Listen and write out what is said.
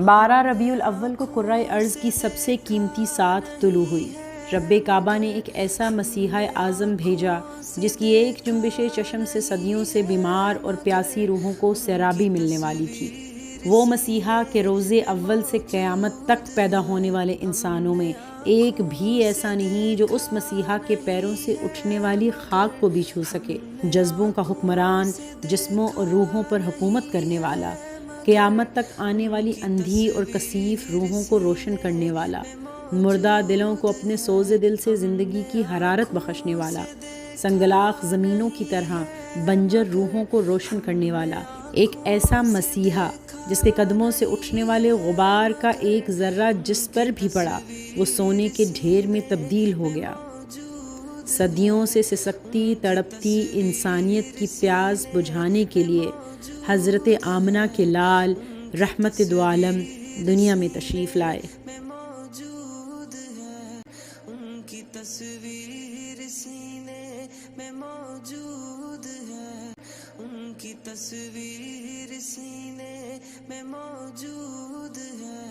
12 ربیع الاول کو کرۂ ارض کی سب سے قیمتی ساتھ طلوع ہوئی۔ رب کعبہ نے ایک ایسا مسیحا اعظم بھیجا جس کی ایک جنبش چشم سے صدیوں سے بیمار اور پیاسی روحوں کو سیرابی ملنے والی تھی۔ وہ مسیحا کہ روز اول سے قیامت تک پیدا ہونے والے انسانوں میں ایک بھی ایسا نہیں جو اس مسیحا کے پیروں سے اٹھنے والی خاک کو بھی چھو سکے۔ جذبوں کا حکمران، جسموں اور روحوں پر حکومت کرنے والا، قیامت تک آنے والی اندھی اور کثیف روحوں کو روشن کرنے والا، مردہ دلوں کو اپنے سوز دل سے زندگی کی حرارت بخشنے والا، سنگلاخ زمینوں کی طرح بنجر روحوں کو روشن کرنے والا، ایک ایسا مسیحا جس کے قدموں سے اٹھنے والے غبار کا ایک ذرہ جس پر بھی پڑا وہ سونے کے ڈھیر میں تبدیل ہو گیا۔ صدیوں سے سسکتی تڑپتی انسانیت کی پیاس بجھانے کے لیے حضرت آمنہ کے لال رحمت دو عالم دنیا میں تشریف لائے۔ ان کی تصویر سینے میں موجود ہے، ان کی تصویر سینے میں موجود ہے۔